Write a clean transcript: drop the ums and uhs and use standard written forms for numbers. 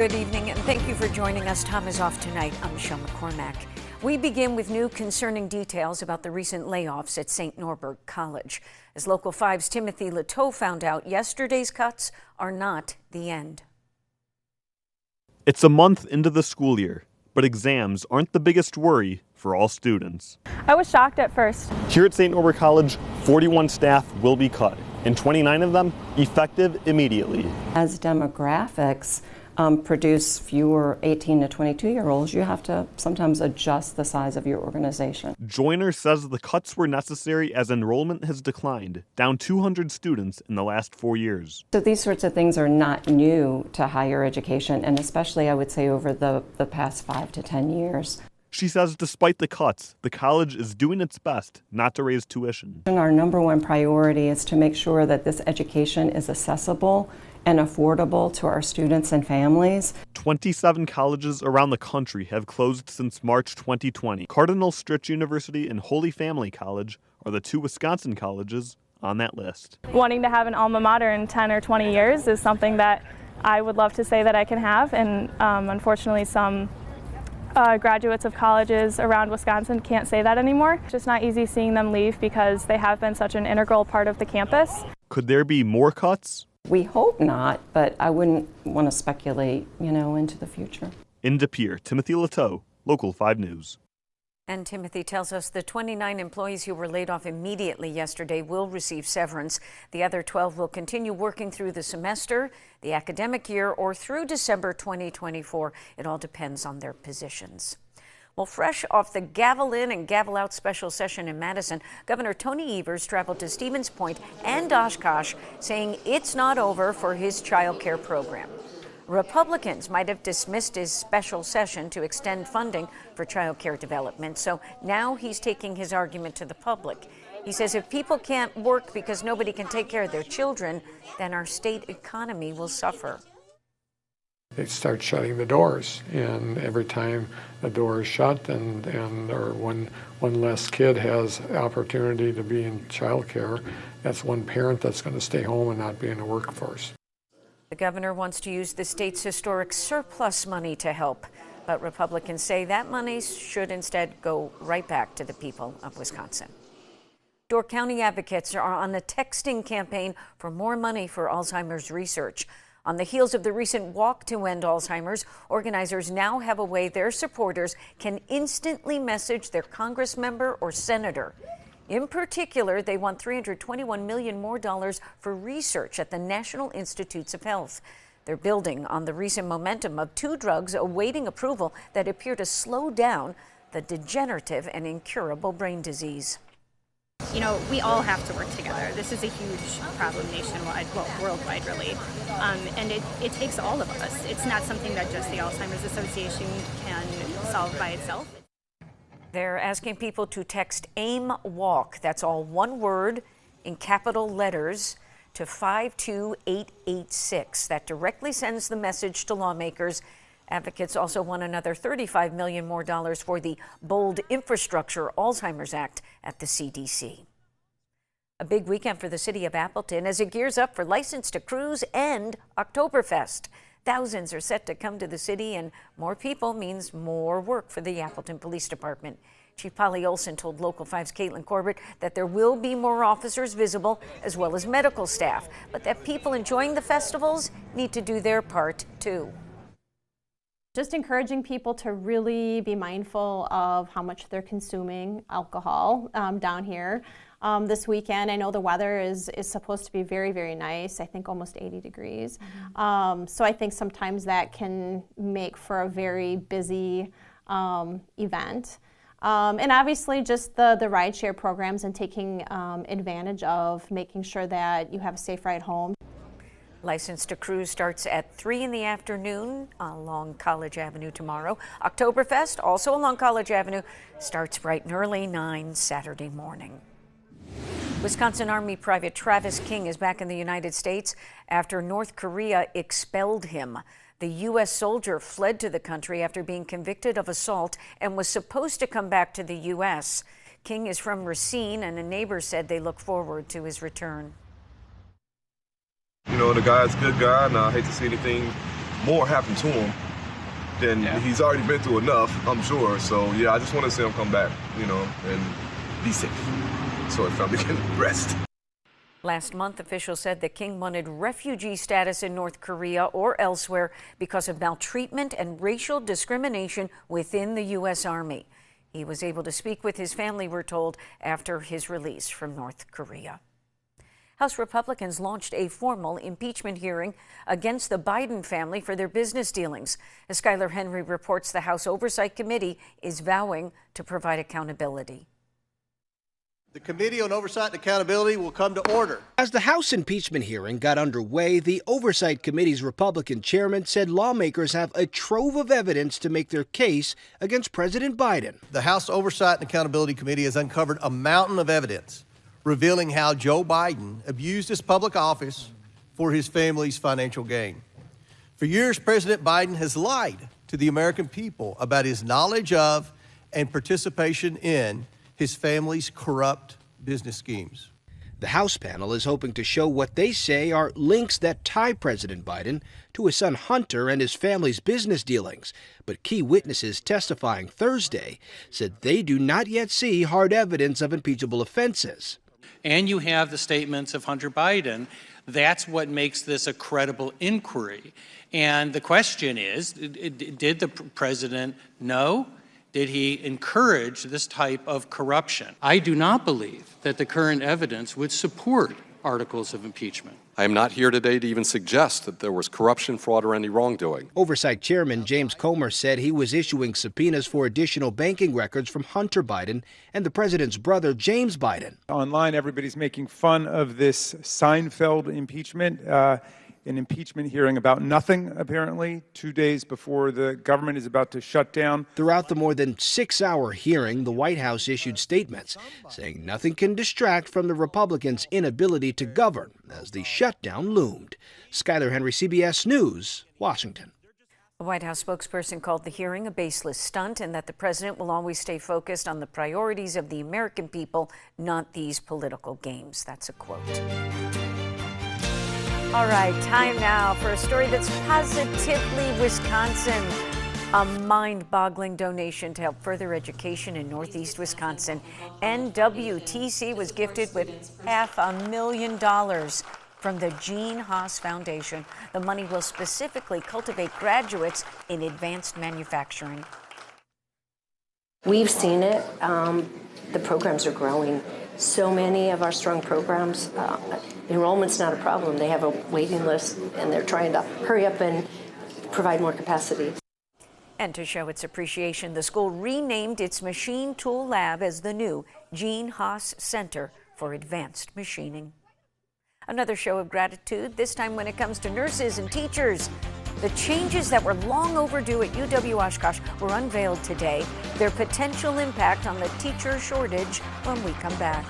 Good evening, and thank you for joining us. Tom is off tonight. I'm Michele McCormack. We begin with new concerning details about the recent layoffs at St. Norbert College. As Local 5's Timothy Leteau found out, yesterday's cuts are not the end. It's a month into the school year, but exams aren't the biggest worry for all students. I was shocked at first. Here at St. Norbert College, 41 staff will be cut, and 29 of them effective immediately. As demographics produce fewer 18 to 22-year-olds, you have to sometimes adjust the size of your organization. Joyner says the cuts were necessary as enrollment has declined, down 200 students in the last 4 years. So these sorts of things are not new to higher education, and especially, I would say, over the past 5 to 10 years. She says despite the cuts, the college is doing its best not to raise tuition. And our number one priority is to make sure that this education is accessible and affordable to our students and families. 27 colleges around the country have closed since March 2020. Cardinal Stritch University and Holy Family College are the two Wisconsin colleges on that list. Wanting to have an alma mater in 10 or 20 years is something that I would love to say that I can have, and unfortunately some graduates of colleges around Wisconsin can't say that anymore. It's just not easy seeing them leave because they have been such an integral part of the campus. Could there be more cuts? We hope not, but I wouldn't want to speculate, into the future. In De Pere, Timothy Leteau, Local 5 News. And Timothy tells us the 29 employees who were laid off immediately yesterday will receive severance. The other 12 will continue working through the semester, the academic year, or through December 2024. It all depends on their positions. Well, fresh off the gavel in and gavel out special session in Madison, Governor Tony Evers traveled to Stevens Point and Oshkosh, saying it's not over for his child care program. Republicans might have dismissed his special session to extend funding for child care development, so now he's taking his argument to the public. He says if people can't work because nobody can take care of their children, then our state economy will suffer. They start shutting the doors, and every time a door is shut or when one less kid has opportunity to be in child care, that's one parent that's going to stay home and not be in the workforce. The governor wants to use the state's historic surplus money to help, but Republicans say that money should instead go right back to the people of Wisconsin. Door County advocates are on a texting campaign for more money for Alzheimer's research. On the heels of the recent Walk to End Alzheimer's, organizers now have a way their supporters can instantly message their Congress member or senator. In particular, they want $321 million more for research at the National Institutes of Health. They're building on the recent momentum of two drugs awaiting approval that appear to slow down the degenerative and incurable brain disease. We all have to work together. This is a huge problem nationwide, worldwide really, and it takes all of us. It's not something that just the Alzheimer's Association can solve by itself. They're asking people to text AIM WALK, that's all one word in capital letters, to 52886. That directly sends the message to lawmakers. Advocates also want another $35 million more for the Bold Infrastructure Alzheimer's Act at the CDC. A big weekend for the city of Appleton as it gears up for License to Cruise and Oktoberfest. Thousands are set to come to the city, and more people means more work for the Appleton Police Department. Chief Polly Olson told Local 5's Caitlin Corbett that there will be more officers visible as well as medical staff, but that people enjoying the festivals need to do their part too. Just encouraging people to really be mindful of how much they're consuming alcohol down here. This weekend, I know the weather is supposed to be very, very nice. I think almost 80 degrees. So I think sometimes that can make for a very busy event. And obviously just the rideshare programs and taking advantage of making sure that you have a safe ride home. License to Cruise starts at 3 in the afternoon along College Avenue tomorrow. Oktoberfest, also along College Avenue, starts bright and early, 9 Saturday morning. Wisconsin Army Private Travis King is back in the United States after North Korea expelled him. The U.S. soldier fled to the country after being convicted of assault and was supposed to come back to the U.S. King is from Racine, and a neighbor said they look forward to his return. The guy's a good guy, and I hate to see anything more happen to him than he's already been through enough, I'm sure. So yeah, I just want to see him come back, and be safe so his family can rest. Last month, officials said the king wanted refugee status in North Korea or elsewhere because of maltreatment and racial discrimination within the U.S. Army. He was able to speak with his family, we're told, after his release from North Korea. House Republicans launched a formal impeachment hearing against the Biden family for their business dealings. As Skylar Henry reports, the House Oversight Committee is vowing to provide accountability. The Committee on Oversight and Accountability will come to order. As the House impeachment hearing got underway, the Oversight Committee's Republican chairman said lawmakers have a trove of evidence to make their case against President Biden. The House Oversight and Accountability Committee has uncovered a mountain of evidence revealing how Joe Biden abused his public office for his family's financial gain. For years, President Biden has lied to the American people about his knowledge of and participation in his family's corrupt business schemes. The House panel is hoping to show what they say are links that tie President Biden to his son Hunter and his family's business dealings. But key witnesses testifying Thursday said they do not yet see hard evidence of impeachable offenses. And you have the statements of Hunter Biden. That's what makes this a credible inquiry. And the question is, did the president know? Did he encourage this type of corruption? I do not believe that the current evidence would support articles of impeachment. I am not here today to even suggest that there was corruption, fraud, or any wrongdoing. Oversight Chairman James Comer said he was issuing subpoenas for additional banking records from Hunter Biden and the president's brother, James Biden. Online, everybody's making fun of this Seinfeld impeachment. An impeachment hearing about nothing, apparently, 2 days before the government is about to shut down. Throughout the more than 6-hour hearing, the White House issued statements saying nothing can distract from the Republicans' inability to govern as the shutdown loomed. Skylar Henry, CBS News, Washington. A White House spokesperson called the hearing a baseless stunt and that the president will always stay focused on the priorities of the American people, not these political games. That's a quote. All right, time now for a story that's positively Wisconsin. A mind-boggling donation to help further education in Northeast Wisconsin. NWTC was gifted with $500,000 from the Gene Haas Foundation. The money will specifically cultivate graduates in advanced manufacturing. We've seen it. The programs are growing. So many of our strong programs, enrollment's not a problem. They have a waiting list, and they're trying to hurry up and provide more capacity. And to show its appreciation, the school renamed its machine tool lab as the new Gene Haas Center for Advanced Machining. Another show of gratitude, this time when it comes to nurses and teachers. The changes that were long overdue at UW-Oshkosh were unveiled today. Their potential impact on the teacher shortage when we come back.